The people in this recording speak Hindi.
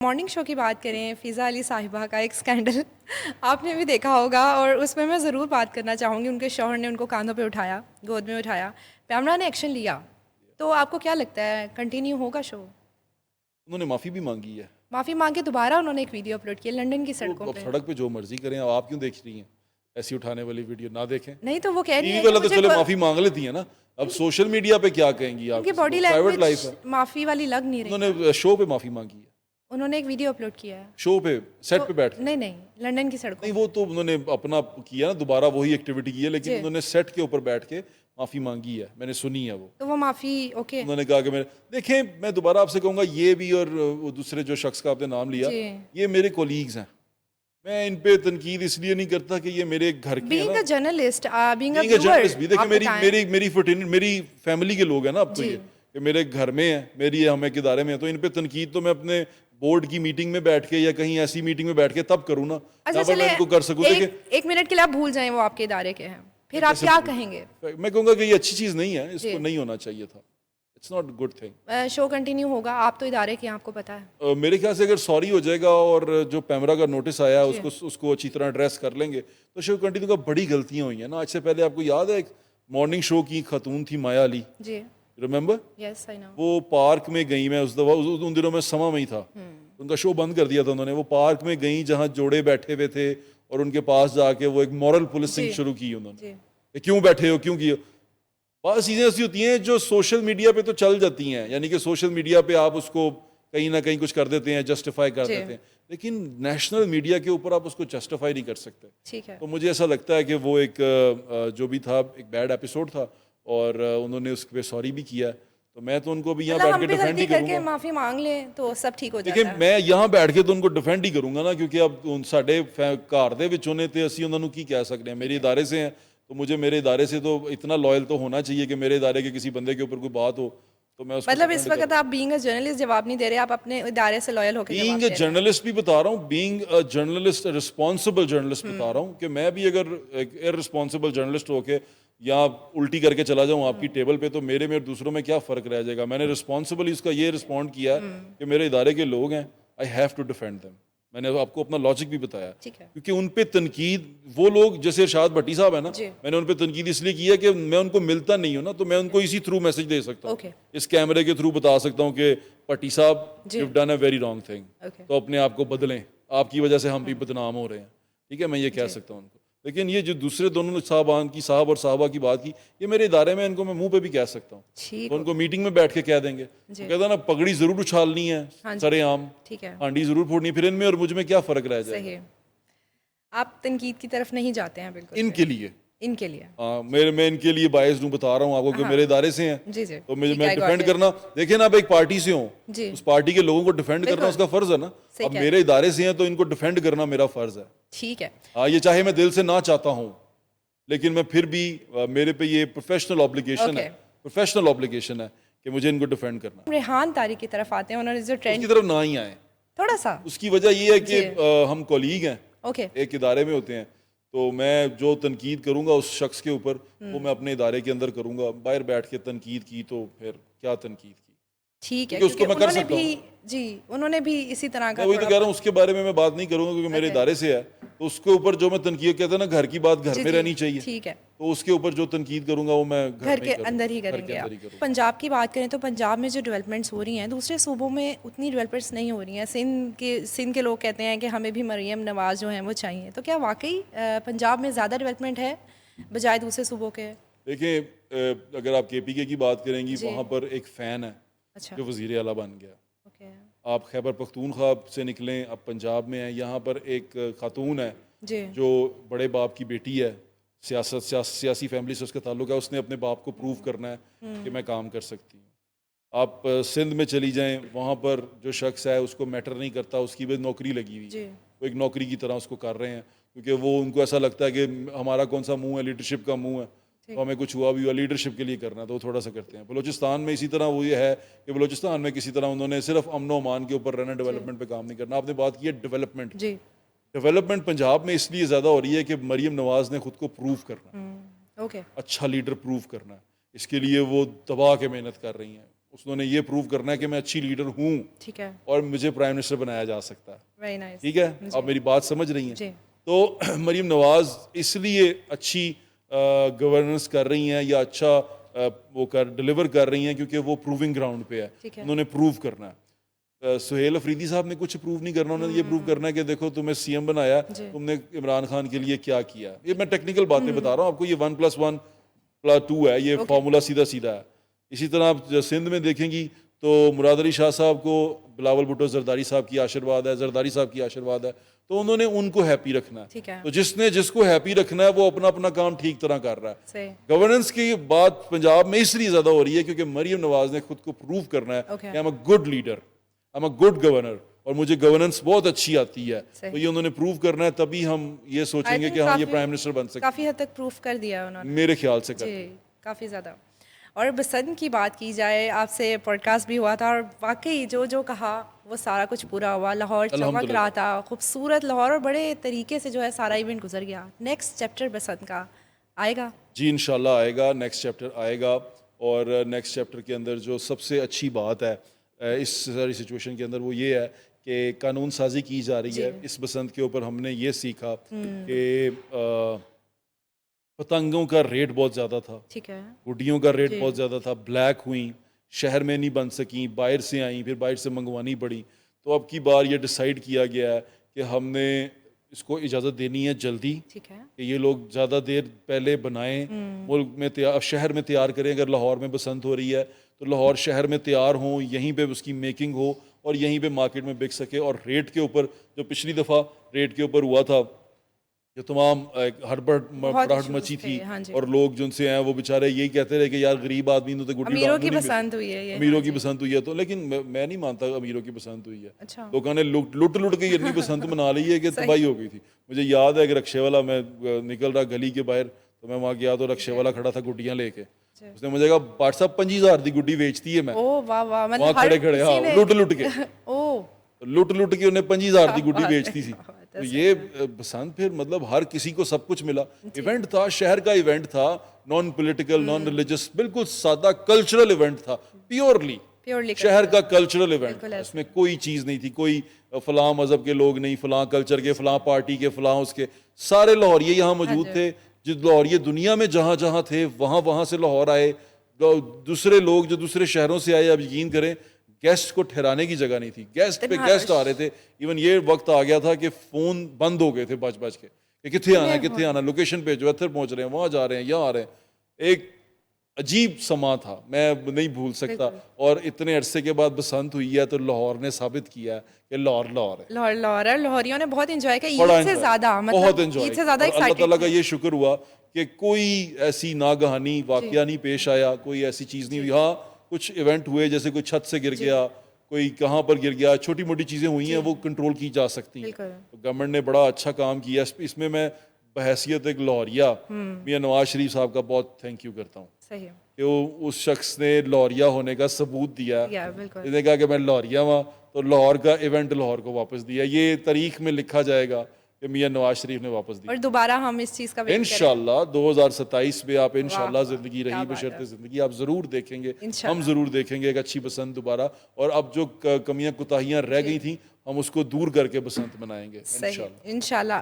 मॉर्निंग शो की बात करें, फ़िज़ा अली साहिबा का एक स्कैंडल आपने भी देखा होगा और उसमें मैं ज़रूर बात करना चाहूँगी। उनके शौहर ने उनको कांधों पे उठाया, गोद में उठाया, पैमरा ने एक्शन लिया। तो आपको क्या लगता है कंटिन्यू होगा शो? उन्होंने माफ़ी भी मांगी है। माफ़ी मांग के दोबारा उन्होंने एक वीडियो अपलोड किया लंदन की तो सड़कों अब पे। सड़क पे जो मर्जी करें, अब आप क्यों देख रही हैं ऐसी उठाने वाली वीडियो? ना देखें। नहीं तो वो कह रही टीवी हैं कि वाला तो मुझे चलो माफ़ी मांग लेती है ना, अब सोशल मीडिया पे क्या कहेंगी आप? उनकी किसी बॉडी को प्राइवेट लाइफ लैंग्वेज है। माफ़ी वाली लग नहीं रही। उन्होंने शो पे माफ़ी मांगी है, उन्होंने एक वीडियो अपलोड किया है। शो पे सेट तो पे बैठ के। नहीं, नहीं, लंदन की सड़कों नहीं पे। वो तो उन्होंने अपना किया ना, दोबारा वही एक्टिविटी की है, लेकिन जी, उन्होंने सेट के ऊपर बैठ के माफ़ी मांगी है, मैंने सुनी है वो। तो वो माफ़ी ओके। उन्होंने कहा कि मैं देखें, मैं दोबारा आपसे कहूँगा, ये भी और वो दूसरे जो शख्स का आपने नाम लिया, जी। ये मेरे कोलीग्स हैं। मैं इन पे तनकीद इसलिए नहीं करता कि ये मेरे घर के हैं बीइंग ना। A journalist, being a being a viewer journalist भी देखिए, आप मेरी बताएँ। मेरी मेरी फुटेन मेरी फैमिली के लोग हैं ना, अब तो जी। ये कि मेरे घर में है, मेरी हम एक इदारे में है, तो इन पे तनकीद तो मैं अपने बोर्ड की मीटिंग में बैठ के या कहीं ऐसी मीटिंग में बैठ के तब करूँ ना, अच्छा जहाँ पर मैं चलिए, इनको कर सकूँ। देखिए, एक मिनट के लिए आप भूल जाएँ वो आपके इदारे के हैं। फिर आप कैसे क्या भूल कहेंगे? मैं कहूँगा कि ये अच्छी चीज़ नहीं है, इसको जी। नहीं होना चाहिए था। It's not good thing. Show continue होगा, आप तो इदारे के हैं, आपको पता है। मेरे ख्याल से अगर सॉरी हो जाएगा और जो पैमरा का नोटिस आया है जी। उसको अच्छी तरह एड्रेस कर लेंगे, तो शो कंटिन्यू का बड़ी गलतियां हुई हैं ना। आज से पहले आपको याद है एक मॉर्निंग शो की खातून थी माया अली, जी, रिमेंबर? Yes I know. वो पार्क में गई, मैं उस दफा उन दिनों में समा में ही था, उनका शो बंद कर दिया था उन्होंने। वो पार्क में गई जहाँ जोड़े बैठे हुए थे और उनके पास जाके वो एक मॉरल पुलिसिंग जी, शुरू की उन्होंने जी, कि क्यों बैठे हो, क्यों किए। बहुत चीज़ें ऐसी होती हैं जो सोशल मीडिया पे तो चल जाती हैं, यानी कि सोशल मीडिया पे आप उसको कहीं ना कहीं कुछ कर देते हैं, जस्टिफाई कर जी, देते हैं, लेकिन नेशनल मीडिया के ऊपर आप उसको जस्टिफाई नहीं कर सकते। ठीक है। तो मुझे ऐसा लगता है कि वो एक जो भी था एक बैड एपिसोड था और उन्होंने उस पर सॉरी भी किया है। तो मैं तो उनको भी यहाँ मतलब बैठ हम के भी डिफेंड गलती ही करके करूँगा। माफ़ी माँग लें तो सब ठीक हो देखिए, जाता है। मैं यहाँ बैठ के तो उनको डिफेंड ही करूँगा ना, क्योंकि अब साढ़े घर ਦੇ ਵਿੱਚ ਉਹਨੇ ਤੇ ਅਸੀਂ ਉਹਨਾਂ ਨੂੰ ਕੀ ਕਹਿ सकते हैं। मेरे इदारे से हैं तो मुझे मेरे इदारे से तो इतना लॉयल तो होना चाहिए कि मेरे इदारे के किसी बंदे के ऊपर कोई बात हो तो मैं उसको मतलब इस डिफेंड वक़्त करूँ। आप बीइंग अ जर्नलिस्ट जवाब नहीं दे रहे, आप अपने इदारे से लॉयल होकर जवाब बीइंग दे अ रहे हैं। जर्नलिस्ट भी बता रहा हूँ, being a journalist responsible journalist बता रहा हूँ कि मैं भी अगर एक इररिस्पॉन्सिबल जर्नलिस्ट होके या उल्टी करके चला जाऊँ आपकी टेबल पे, तो मेरे में दूसरों में क्या फ़र्क रह जाएगा। मैंने रिस्पॉन्सिबली इसका ये रिस्पॉन्ड किया है कि मेरे इदारे के लोग हैं, I have to defend them. मैंने आपको अपना लॉजिक भी बताया, ठीक है। क्योंकि उन पे तनकीद, वो लोग जैसे इरशाद भट्टी साहब है ना, जी। मैंने उन पे तनकीद इसलिए की है कि मैं उनको मिलता नहीं हूँ ना, तो मैं उनको इसी थ्रू मैसेज दे सकता हूँ, ओके, इस कैमरे के थ्रू बता सकता हूँ कि भट्टी साहब ji, you done a very wrong thing, okay, तो अपने आप को बदलें, आपकी वजह से हम भी बदनाम हो रहे हैं। ठीक है, मैं ये कह जी, सकता हूँ उनको। लेकिन ये जो दूसरे दोनों साहबान की, साहब और साहबा की बात की, ये मेरे इदारे में, इनको मैं मुंह पे भी कह सकता हूँ, ठीक तो हो उनको मीटिंग में बैठ के कह देंगे। जी, तो कहता ना, पगड़ी जरूर उछालनी है हाँ जी, सरेआम, ठीक है, हांडी जरूर फोड़नी, फिर इनमें और मुझ में क्या फ़र्क रह सही जाएगा है। आप तनकीद की तरफ नहीं जाते हैं बिल्कुल भी, इनके लिए। इनके लिए। हाँ, मैं इनके लिए बायस हूँ, बता रहा हूँ आपको कि हाँ, मेरे इदारे से हैं, जी, जी, तो ठीक है, मैं आई गॉट डिफेंड इट। करना। देखिए ना, अब एक पार्टी से हूँ, जी, उस पार्टी के लोगों को डिफेंड करना बिल्कुल, उसका फर्ज है ना। सही अब कह रहे मेरे हैं। इदारे से हैं तो इनको डिफेंड करना मेरा फर्ज है। ठीक है। हाँ, ये चाहे मैं दिल से ना चाहता हूँ, लेकिन मैं फिर भी मेरे पे ये प्रोफेशनल ऑब्लिगेशन है, ओके, प्रोफेशनल ऑब्लिगेशन है कि मुझे इनको डिफेंड करना। रेहान तारी की तरफ आते हैं, उन्होंने जो उसकी ट्रेंड तरफ ना ही आए, थोड़ा-सा उसकी वजह ये है कि जी, हम कोलीग हैं, ओके, एक इदारे में होते हैं, तो मैं जो तनकीद करूंगा उस शख्स के ऊपर, वो मैं अपने इदारे के अंदर करूंगा। बाहर बैठ के तनकीद की तो फिर क्या तनकीद की, ठीक है, क्योंकि क्योंकि उसको मैं कर उन्होंने सकता भी हूँ। जी, उन्होंने भी इसी तरह मैं का वही तो थोड़ा कह रहा हूँ, बहुत उसके बारे में मैं बात नहीं करूंगा क्योंकि मेरे ओके, इदारे से है, तो उसके ऊपर जो मैं तनकीद, कहते हैं ना घर की बात घर जी, में जी, रहनी चाहिए, ठीक है। तो उसके ऊपर जो तनकीद करूंगा वो मैं घर घर में के ही करूंगा, अंदर ही घर के करेंगे आप। अंदर ही करूंगा। पंजाब की बात करें तो पंजाब में जो डेवलपमेंट्स हो रही हैं, दूसरे सूबों में उतनी डेवलपमेंट्स नहीं हो रही हैं। सिंध के लोग कहते हैं कि हमें भी मरियम नवाज़ जो हैं वो चाहिए। तो क्या वाक़ई पंजाब में ज़्यादा डेवलपमेंट है बजाय दूसरे सूबों के? देखिए, अगर आप केपीके की बात करेंगी, जी, वहाँ पर एक फ़ैन है अच्छा, जो वज़ीर आला बन गया। ओके, आप खैबर पख्तूनख्वा से निकलें, आप पंजाब में हैं, यहाँ पर एक खातून है जी, जो बड़े बाप की बेटी है, सियासी फैमिली से उसका ताल्लुक है, उसने अपने बाप को प्रूव करना है कि मैं काम कर सकती हूँ। आप सिंध में चली जाएं, वहाँ पर जो शख्स है उसको मैटर नहीं करता, उसकी भी नौकरी लगी हुई है, जी, वो एक नौकरी की तरह उसको कर रहे हैं, क्योंकि वो उनको ऐसा लगता है कि हमारा कौन सा मुंह है, लीडरशिप का मुंह है, तो हमें कुछ हुआ भी हुआ लीडरशिप के लिए करना है, तो वो थोड़ा सा करते हैं। बलूचिस्तान में इसी तरह वो ये है कि बलूचिस्तान में किसी तरह उन्होंने सिर्फ अमन व अमान के ऊपर रहना, डेवलपमेंट पे काम नहीं करना। आपने बात की है डेवलपमेंट, जी, डेवलपमेंट पंजाब में इसलिए ज़्यादा हो रही है कि मरीम नवाज़ ने खुद को प्रूव करना है, ओके, अच्छा लीडर प्रूव करना है, इसके लिए वो दबा के मेहनत कर रही हैं। उसने ये प्रूव करना है कि मैं अच्छी लीडर हूँ ठीक है, और मुझे प्राइम मिनिस्टर बनाया जा सकता है। Very nice. ठीक है, आप मेरी बात समझ रही हैं? जी, तो मरीम नवाज इसलिए अच्छी गवर्नेंस कर रही हैं या अच्छा वो डिलीवर कर रही हैं क्योंकि वो प्रूविंग ग्राउंड पे है। ठीक है। उन्होंने प्रूव करना है। सुहेल अफरीदी साहब ने कुछ प्रूव नहीं करना, उन्होंने ये प्रूव करना है कि देखो तुम्हें सीएम बनाया, तुमने इमरान खान के लिए क्या किया। ये मैं टेक्निकल बातें बता रहा हूँ आपको, ये 1+1+2 है, ये फार्मूला सीधा सीधा है। इसी तरह आप सिंध में देखेंगी तो मुराद अली शाह साहब को बिलावल भुट्टो जरदारी साहब की आशीर्वाद है, जरदारी साहब की आशीर्वाद है, तो उन्होंने उनको हैप्पी रखना ठीक है। तो जिसको हैप्पी रखना है वो अपना अपना काम ठीक तरह कर रहा है। सही, गवर्नेंस की बात पंजाब में इसलिए ज्यादा हो रही है क्योंकि मरियम नवाज ने खुद को प्रूव करना है Okay. कि I am a good leader, I am a good governor और मुझे गवर्नेंस बहुत अच्छी आती है। सही। तो ये उन्होंने प्रूव करना है, तभी हम ये I सोचेंगे think कि हाँ ये काफी- प्राइम मिनिस्टर बन सकते काफी हद तक प्रूफ कर दिया उन्होंने। हैं। मेरे ख्याल से कर जी, काफ़ी ज़्यादा। और बसंत की बात की जाए, आपसे पॉडकास्ट भी हुआ था और वाकई जो जो कहा वो सारा कुछ पूरा हुआ। लाहौर चमक अल्हम्दुलिल्लाह। रहा था, खूबसूरत लाहौर, और बड़े तरीके से जो है सारा इवेंट गुजर गया। नेक्स्ट चैप्टर बसंत का आएगा? जी इंशाल्लाह आएगा, नेक्स्ट चैप्टर आएगा। और नेक्स्ट चैप्टर के अंदर जो सबसे अच्छी बात है इस सारी सिचुएशन के अंदर वो ये है कि कानून साजी की जा रही है। इस बसंत के ऊपर हमने ये सीखा कि पतंगों का रेट बहुत ज़्यादा था, ठीक है, गुड्डियों का रेट बहुत ज़्यादा था, ब्लैक हुई, शहर में नहीं बन सकी, बाहर से आई, फिर बाहर से मंगवानी पड़ी। तो अब की बार ये डिसाइड किया गया है कि हमने इसको इजाज़त देनी है जल्दी ठीक है, कि ये लोग ज़्यादा देर पहले बनाएं, मुल्क में तैयार, शहर में तैयार करें। अगर लाहौर में बसंत हो रही है तो लाहौर शहर में तैयार हो, यहीं पे उसकी मेकिंग हो और यहीं पे मार्केट में बिक सके। और रेट के ऊपर जो पिछली दफ़ा रेट के ऊपर हुआ था जो तमाम हड़बड़ाहट issues मची थे, थी हाँ जी। और लोग जिनसे हैं वो बेचारे यही कहते रहे कि यार गरीब आदमी तो गुड्डी अमीरों डालनी की नहीं पसंद हुई है ये। अमीरों हाँ की जी। पसंद हुई है। तो लेकिन मैं नहीं मानता अमीरों की पसंद हुई है। अच्छा, लोगों ने लुट लुट के इतनी पसंद मना ली है कि तबाही हो गई थी। मुझे याद है कि रक्शे वाला, मैं निकल रहा गली के बाहर तो मैं वहाँ गया तो रक्शे वाला खड़ा था गुड्डियाँ लेके। उसने मुझे कहा भाट साहब 25,000 की गुड्डी बेचती है मैं। ओ वाह वाह, वहाँ मतलब हर खड़े खड़े, किसी हाँ, ने लुट के ओ लुट के उन्हें 25,000 की गुड्डी बात है, बेचती थी। क्या बात है, तो ये बसंत फिर मतलब हर किसी को सब कुछ मिला। इवेंट था, शहर का इवेंट था, नॉन पॉलिटिकल, नॉन रिलीजियस, बिल्कुल सादा कल्चरल इवेंट था, प्योरली प्योरली शहर का कल्चरल इवेंट। बिल्कुल ऐसा। इसमें कोई चीज़ नहीं थी, कोई फलां मजहब के लोग नहीं, फलां कल्चर के, फलां पार्टी के, फलां उसके, सारे लाहौरिये यहाँ मौजूद हाँ थे। जो लाहौरिये दुनिया में जहाँ जहाँ थे वहाँ वहाँ से लाहौर आए। दूसरे लोग जो दूसरे शहरों से आए, अब यकीन करें गेस्ट को ठहराने की जगह नहीं थी, गेस्ट पे इतना गेस्ट आ रश। रहे थे। इवन ये वक्त आ गया था कि फ़ोन बंद हो गए थे बज बज के कि कितने आना है, कितने आना, लोकेशन भेजो, इधर पहुंच रहे हैं, वहाँ जा रहे हैं, यहाँ आ रहे हैं। एक अजीब समा था, मैं नहीं भूल सकता। और इतने अरसे के बाद बसंत हुई है तो लाहौर ने साबित किया है कि लाहौर लाहौर है। लाहौर लाहौर है। लाहौरियों ने बहुत एंजॉय किया, बड़ा ईद से enjoy, ज्यादा, बहुत मतलब एंजॉय, ईद से ज्यादा अल्लाह ताला एक्साइटेड का ये शुक्र हुआ कि कोई ऐसी नागहानी वाकया नहीं पेश आया, कोई ऐसी चीज़ नहीं हुई। हाँ कुछ इवेंट हुए जैसे कोई छत से गिर गया, कोई कहाँ पर गिर गया, छोटी मोटी चीज़ें हुई हैं, वो कंट्रोल की जा सकती हैं। बिल्कुल। तो गवर्नमेंट ने बड़ा अच्छा काम किया। इसमें मैं बहैसियत एक लाहौरिया मियां नवाज शरीफ साहब का बहुत थैंक यू करता हूँ सही है, कि वो उस शख्स ने लाहौरिया होने का सबूत दिया। या बिल्कुल इसने कहा कि मैं लाहौरिया हुआ तो लाहौर का इवेंट लाहौर को वापस दिया। ये तारीख में लिखा जाएगा कि मियां नवाज शरीफ ने वापस दिया। और दोबारा हम इस चीज़ का वेट करें। इंशाल्लाह 2027 में आप इंशाल्लाह वाह, जिंदगी क्या रही बात बशर्ते है। जिंदगी आप जरूर देखेंगे, इंशाल्लाह। हम जरूर देखेंगे एक अच्छी बसंत दोबारा। और अब जो कमियां कुताहियां रह गई थी हम उसको दूर करके बसंत मनाएंगे सही, इंशाल्लाह। इंशाल्लाह।